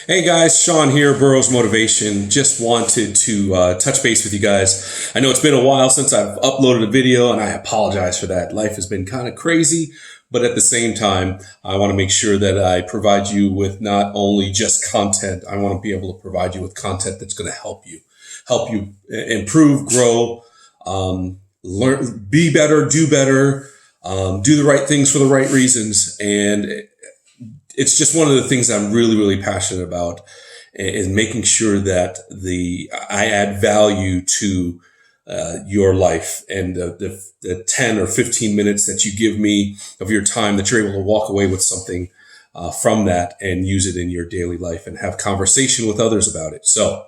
Hey guys, Sean here, Burroughs Motivation. Just wanted to touch base with you guys. I know it's been a while since I've uploaded a video, and I apologize for that. Life has been kind of crazy, but at the same time, I want to make sure that I provide you with not only just content. I want to be able to provide you with content that's going to help you improve, grow, learn, be better, do better, do the right things for the right reasons, and it's just one of the things I'm really, really passionate about, is making sure that I add value to your life, and the 10 or 15 minutes that you give me of your time, that you're able to walk away with something from that and use it in your daily life and have conversation with others about it. So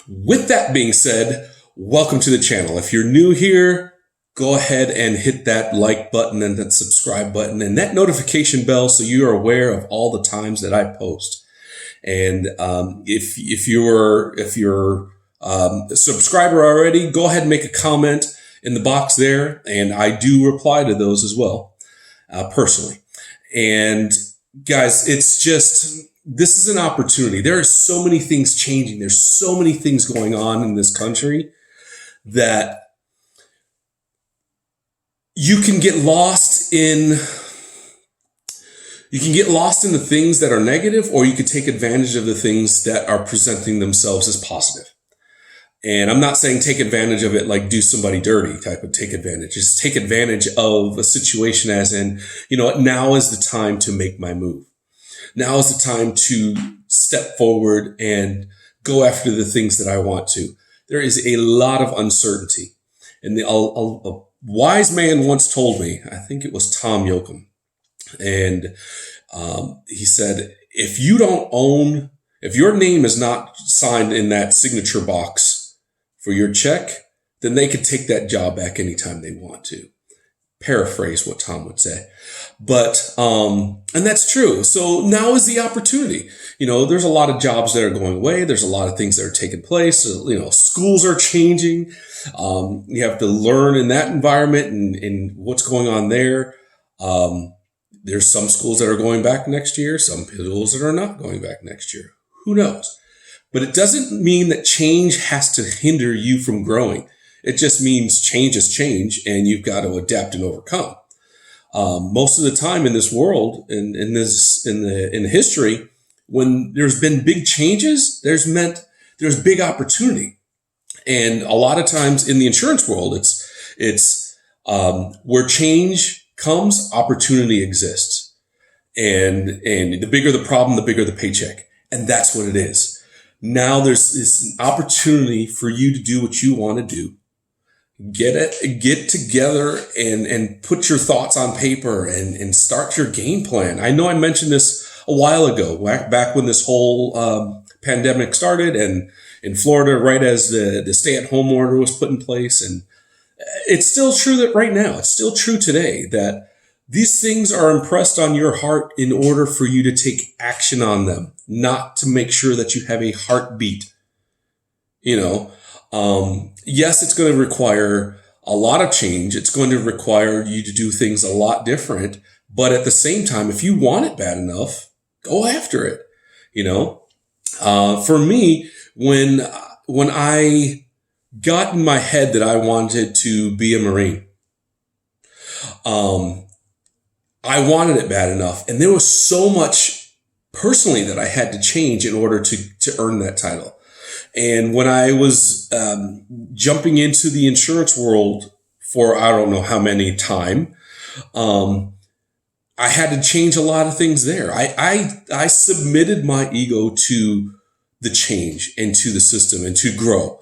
with that being said, welcome to the channel. If you're new here, go ahead and hit that like button and that subscribe button and that notification bell so you are aware of all the times that I post. And if you're a subscriber already, go ahead and make a comment in the box there, and I do reply to those as well, personally. And guys, it's just, this is an opportunity. There are so many things changing. There's so many things going on in this country that you can get lost in the things that are negative, or you can take advantage of the things that are presenting themselves as positive. And I'm not saying take advantage of it like do somebody dirty type of take advantage. Just take advantage of a situation as in, you know what, now is the time to make my move. Now is the time to step forward and go after the things that I want to. There is a lot of uncertainty. And a wise man once told me, I think it was Tom Yoakum, and he said, if your name is not signed in that signature box for your check, then they could take that job back anytime they want to. Paraphrase what Tom would say. But, and that's true. So now is the opportunity. You know, there's a lot of jobs that are going away. There's a lot of things that are taking place. You know, schools are changing. You have to learn in that environment and what's going on there. There's some schools that are going back next year, some schools that are not going back next year. Who knows? But it doesn't mean that change has to hinder you from growing. It just means change is change, and you've got to adapt and overcome. Most of the time in this world, in history, when there's been big changes, there's big opportunity. And a lot of times in the insurance world, it's where change comes, opportunity exists. And the bigger the problem, the bigger the paycheck. And that's what it is. Now there's this opportunity for you to do what you want to do. Get together and put your thoughts on paper and start your game plan. I know I mentioned this a while ago, back when this whole pandemic started, and in Florida, right as the stay-at-home order was put in place. And it's still true that right now, it's still true today, that these things are impressed on your heart in order for you to take action on them, not to make sure that you have a heartbeat. You know, yes, it's going to require a lot of change. It's going to require you to do things a lot different. But at the same time, if you want it bad enough, go after it. You know, for me, when I got in my head that I wanted to be a Marine, I wanted it bad enough. And there was so much personally that I had to change in order to earn that title. And when I was jumping into the insurance world for I don't know how many time, I had to change a lot of things there. I submitted my ego to the change and to the system and to grow.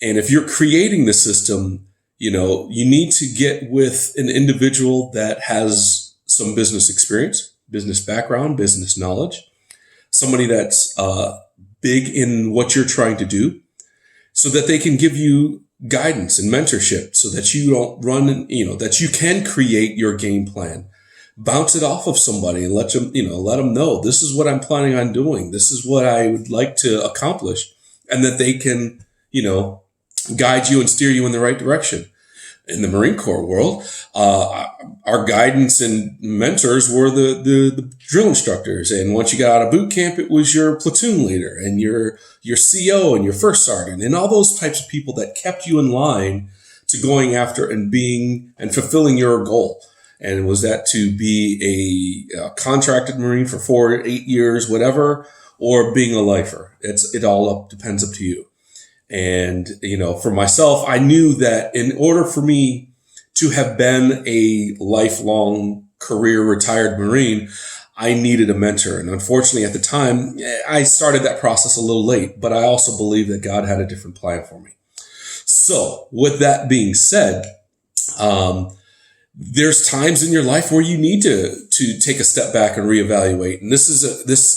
And if you're creating the system, you know, you need to get with an individual that has some business experience, business background, business knowledge, somebody that's big in what you're trying to do, so that they can give you guidance and mentorship, so that you don't run, you know, that you can create your game plan, bounce it off of somebody and let them know, this is what I'm planning on doing. This is what I would like to accomplish, and that they can, you know, guide you and steer you in the right direction. In the Marine Corps world, our guidance and mentors were the drill instructors. And once you got out of boot camp, it was your platoon leader and your CO and your first sergeant and all those types of people that kept you in line to going after and being and fulfilling your goal. And was that to be a contracted Marine for 4 to 8 years, whatever, or being a lifer? It all depends up to you. And, for myself, I knew that in order for me to have been a lifelong career retired Marine, I needed a mentor. And unfortunately, at the time, I started that process a little late, but I also believe that God had a different plan for me. So with that being said, there's times in your life where you need to take a step back and reevaluate. And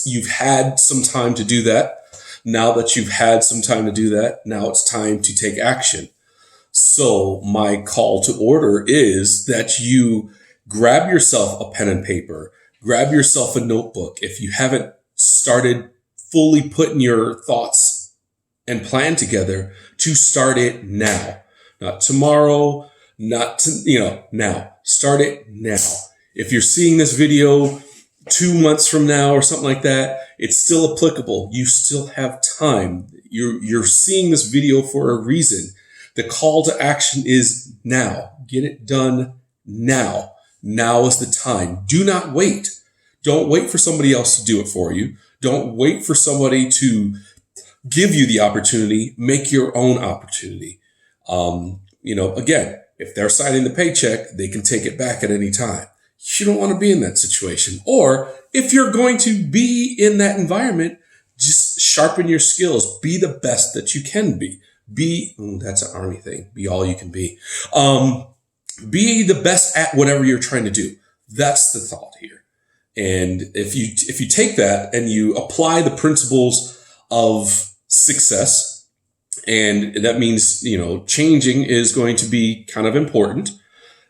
you've had some time to do that. Now that you've had some time to do that, now it's time to take action. So my call to order is that you grab yourself a pen and paper, grab yourself a notebook. If you haven't started fully putting your thoughts and plan together, to start it now, not tomorrow, now. Start it now. If you're seeing this video 2 months from now or something like that, it's still applicable. You still have time. You're seeing this video for a reason. The call to action is now. Get it done now. Now is the time. Do not wait. Don't wait for somebody else to do it for you. Don't wait for somebody to give you the opportunity. Make your own opportunity. Again, if they're signing the paycheck, they can take it back at any time. You don't want to be in that situation. Or if you're going to be in that environment, just sharpen your skills. Be the best that you can be. That's an Army thing. Be all you can be. Be the best at whatever you're trying to do. That's the thought here. And if you take that and you apply the principles of success, and that means, changing is going to be kind of important.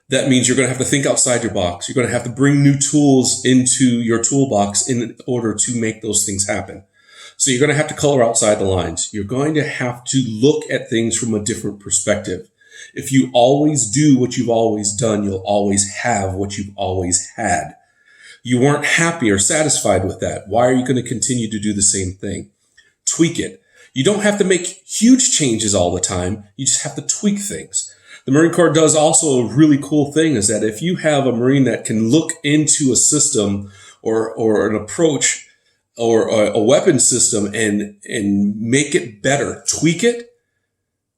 That means you're going to have to think outside your box. You're going to have to bring new tools into your toolbox in order to make those things happen. So you're going to have to color outside the lines. You're going to have to look at things from a different perspective. If you always do what you've always done, you'll always have what you've always had. You weren't happy or satisfied with that. Why are you going to continue to do the same thing? Tweak it. You don't have to make huge changes all the time. You just have to tweak things. The Marine Corps does also a really cool thing is that if you have a Marine that can look into a system or an approach or a weapon system and make it better, tweak it,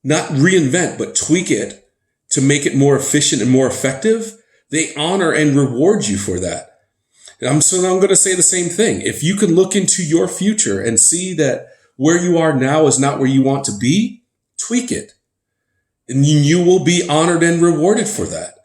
not reinvent, but tweak it to make it more efficient and more effective, they honor and reward you for that. So I'm going to say the same thing. If you can look into your future and see that where you are now is not where you want to be, tweak it. And you will be honored and rewarded for that.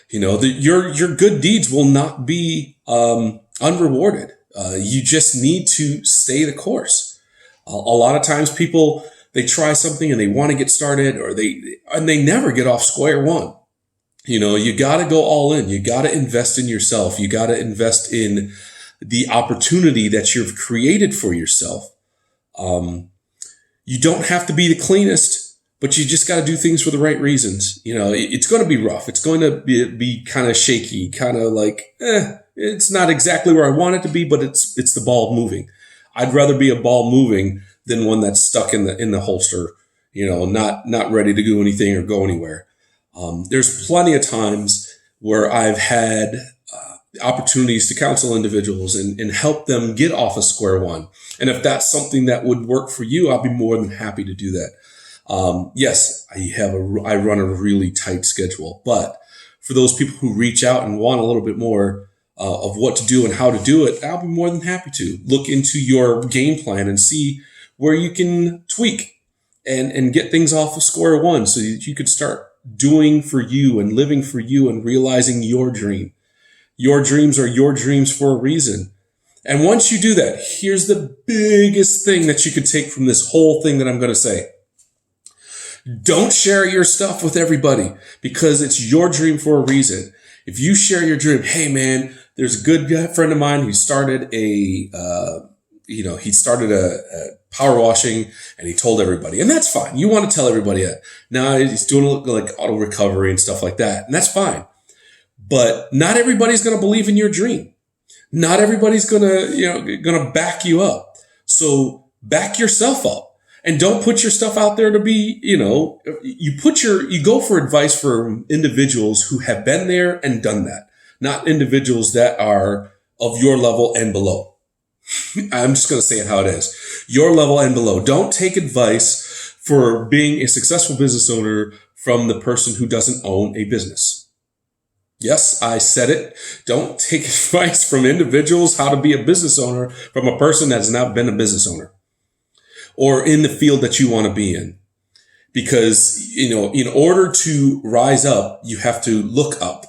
Your good deeds will not be unrewarded. You just need to stay the course. A lot of times people, they try something and they want to get started and they never get off square one. You got to go all in. You got to invest in yourself. You got to invest in the opportunity that you've created for yourself. You don't have to be the cleanest, but you just got to do things for the right reasons. It's going to be rough. It's going to be kind of shaky, kind of like, it's not exactly where I want it to be, but it's the ball moving. I'd rather be a ball moving than one that's stuck in the holster, not ready to do anything or go anywhere. There's plenty of times where I've had opportunities to counsel individuals and help them get off of square one. And if that's something that would work for you, I'll be more than happy to do that. Yes, I run a really tight schedule, but for those people who reach out and want a little bit more of what to do and how to do it, I'll be more than happy to look into your game plan and see where you can tweak and get things off of square one so that you could start doing for you and living for you and realizing your dream. Your dreams are your dreams for a reason. And once you do that, here's the biggest thing that you could take from this whole thing that I'm going to say. Don't share your stuff with everybody because it's your dream for a reason. If you share your dream, hey man, there's a good friend of mine who started a he started a power washing and he told everybody, and that's fine. You want to tell everybody that. Now he's doing like auto recovery and stuff like that. And that's fine. But not everybody's going to believe in your dream. Not everybody's going to back you up. So back yourself up and don't put your stuff out there to be, you go for advice from individuals who have been there and done that, not individuals that are of your level and below. I'm just going to say it how it is. Your level and below. Don't take advice for being a successful business owner from the person who doesn't own a business. Yes, I said it. Don't take advice from individuals how to be a business owner from a person that has not been a business owner or in the field that you want to be in. Because, in order to rise up, you have to look up.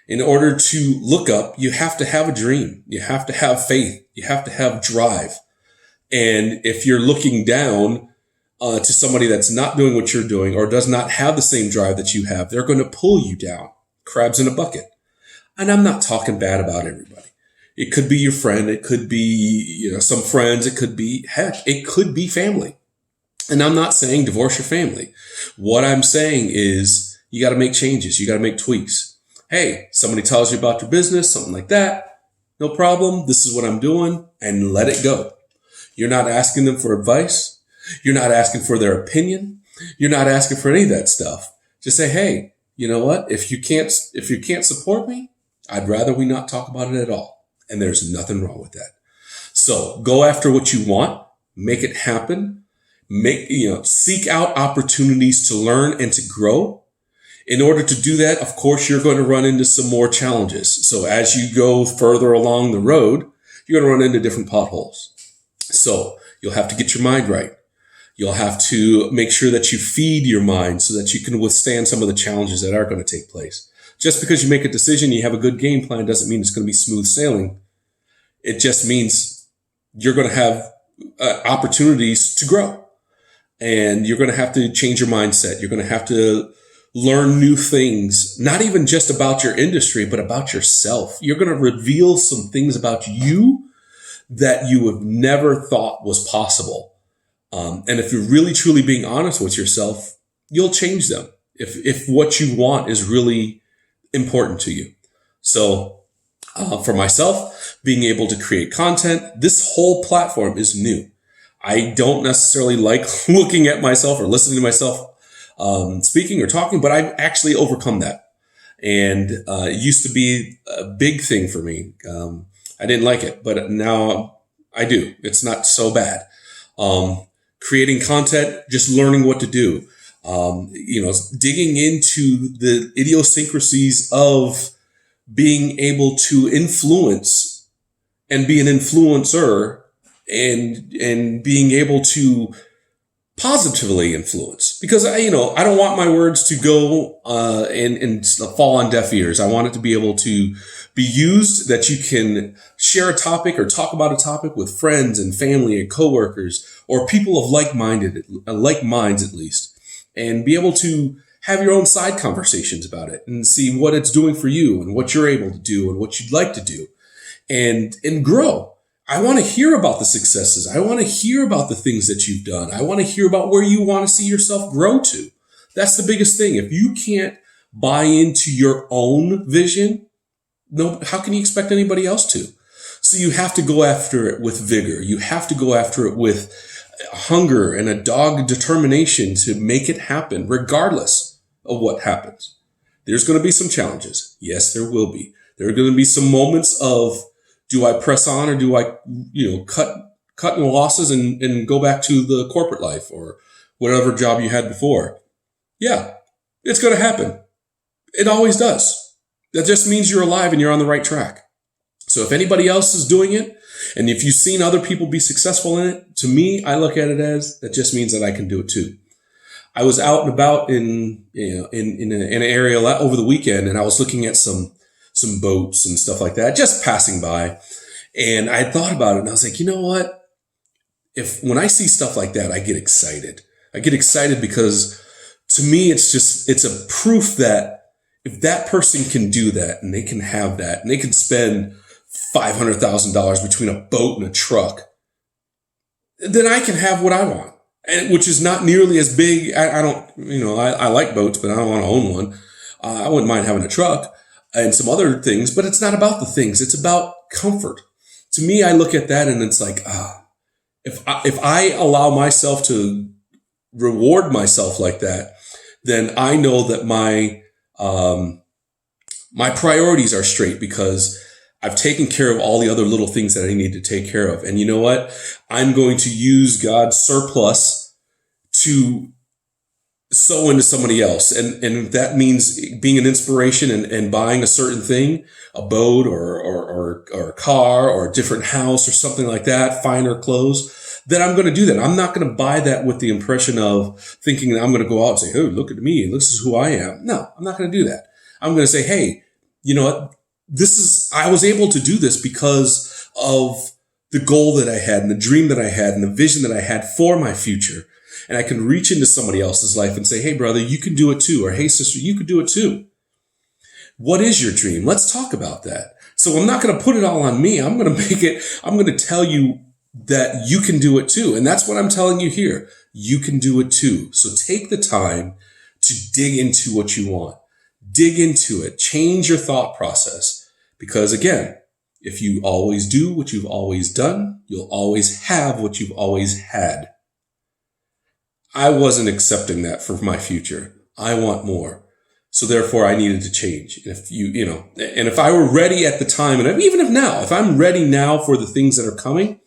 In order to look up, you have to have a dream. You have to have faith. You have to have drive. And if you're looking down to somebody that's not doing what you're doing or does not have the same drive that you have, they're going to pull you down. Crabs in a bucket. And I'm not talking bad about everybody. It could be your friend. It could be, some friends. It could be, it could be family. And I'm not saying divorce your family. What I'm saying is you got to make changes. You got to make tweaks. Hey, somebody tells you about your business, something like that. No problem. This is what I'm doing, and let it go. You're not asking them for advice. You're not asking for their opinion. You're not asking for any of that stuff. Just say, hey, you know what? If you can't support me, I'd rather we not talk about it at all. And there's nothing wrong with that. So go after what you want, make it happen, seek out opportunities to learn and to grow. In order to do that, of course, you're going to run into some more challenges. So as you go further along the road, you're going to run into different potholes. So you'll have to get your mind right. You'll have to make sure that you feed your mind so that you can withstand some of the challenges that are going to take place. Just because you make a decision, you have a good game plan, doesn't mean it's going to be smooth sailing. It just means you're going to have opportunities to grow. And you're going to have to change your mindset. You're going to have to learn new things, not even just about your industry, but about yourself. You're going to reveal some things about you that you have never thought was possible. And if you're really, truly being honest with yourself, you'll change them if what you want is really important to you. So for myself, being able to create content, this whole platform is new. I don't necessarily like looking at myself or listening to myself speaking or talking, but I've actually overcome that. And it used to be a big thing for me. I didn't like it, but now I do. It's not so bad. Creating content, just learning what to do. Digging into the idiosyncrasies of being able to influence and be an influencer and being able to positively influence, because I don't want my words to go and fall on deaf ears. I want it to be able to be used, that you can share a topic or talk about a topic with friends and family and coworkers or people of like minds at least, and be able to have your own side conversations about it and see what it's doing for you and what you're able to do and what you'd like to do and grow. I want to hear about the successes. I want to hear about the things that you've done. I want to hear about where you want to see yourself grow to. That's the biggest thing. If you can't buy into your own vision, how can you expect anybody else to? So you have to go after it with vigor. You have to go after it with hunger and a dogged determination to make it happen, regardless of what happens. There's going to be some challenges. Yes, there will be. There are going to be some moments of, do I press on or do I, cut in losses and go back to the corporate life or whatever job you had before? Yeah, it's going to happen. It always does. That just means you're alive and you're on the right track. So if anybody else is doing it, and if you've seen other people be successful in it, to me, I look at it as that just means that I can do it too. I was out and about in an area over the weekend, and I was looking at some boats and stuff like that, just passing by. And I had thought about it and I was like, you know what? When I see stuff like that, I get excited. I get excited because to me, it's a proof that if that person can do that and they can have that and they can spend $500,000 between a boat and a truck, then I can have what I want, and which is not nearly as big. I don't, I like boats, but I don't want to own one. I wouldn't mind having a truck and some other things, but it's not about the things. It's about comfort. To me, I look at that and it's like, if I allow myself to reward myself like that, then I know that my priorities are straight, because I've taken care of all the other little things that I need to take care of. And you know what? I'm going to use God's surplus to sow into somebody else. And that means being an inspiration and buying a certain thing, a boat or a car or a different house or something like that, finer clothes, then I'm going to do that. I'm not going to buy that with the impression of thinking that I'm going to go out and say, oh, look at me, this is who I am. No, I'm not going to do that. I'm going to say, hey, you know what? I was able to do this because of the goal that I had and the dream that I had and the vision that I had for my future. And I can reach into somebody else's life and say, hey, brother, you can do it too. Or hey, sister, you can do it too. What is your dream? Let's talk about that. So I'm not going to put it all on me. I'm going to tell you that you can do it too. And that's what I'm telling you here. You can do it too. So take the time to dig into what you want. Dig into it. Change your thought process. Because again, if you always do what you've always done, you'll always have what you've always had. I wasn't accepting that for my future. I want more. So therefore I needed to change. And if I were ready at the time, and even if I'm ready now for the things that are coming,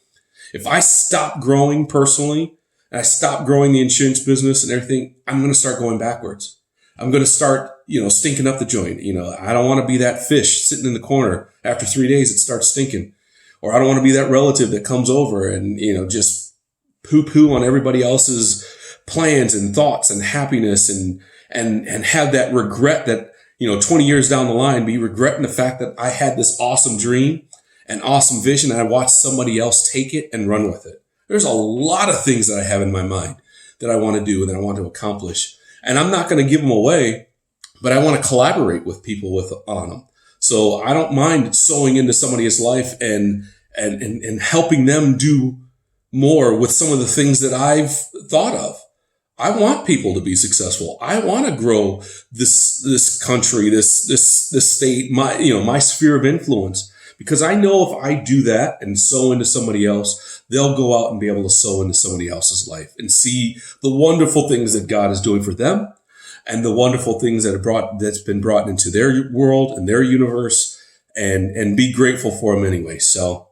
if I stop growing personally and I stop growing the insurance business and everything, I'm going to start going backwards. I'm going to start, stinking up the joint. I don't want to be that fish sitting in the corner. After 3 days, it starts stinking. Or I don't want to be that relative that comes over and, just poo-poo on everybody else's plans and thoughts and happiness and have that regret that, 20 years down the line, be regretting the fact that I had this awesome dream and awesome vision and I watched somebody else take it and run with it. There's a lot of things that I have in my mind that I want to do and that I want to accomplish. And I'm not going to give them away, but I want to collaborate with people on them. So I don't mind sowing into somebody's life and helping them do more with some of the things that I've thought of. I want people to be successful. I want to grow this country, this state, my sphere of influence, because I know if I do that and sow into somebody else, they'll go out and be able to sow into somebody else's life and see the wonderful things that God is doing for them and the wonderful things that's been brought into their world and their universe, and be grateful for them anyway. So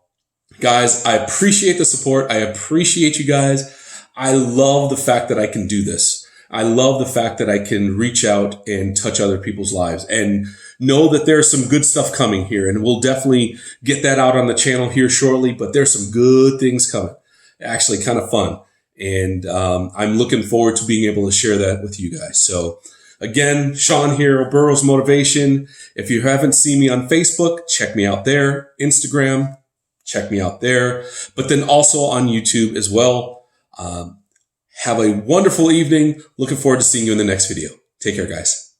guys, I appreciate the support. I appreciate you guys. I love the fact that I can do this. I love the fact that I can reach out and touch other people's lives, and know that there's some good stuff coming here, and we'll definitely get that out on the channel here shortly, but there's some good things coming. Actually kind of fun. And I'm looking forward to being able to share that with you guys. So again, Sean here, Burrows Motivation. If you haven't seen me on Facebook, check me out there. Instagram, check me out there. But then also on YouTube as well. Have a wonderful evening. Looking forward to seeing you in the next video. Take care, guys.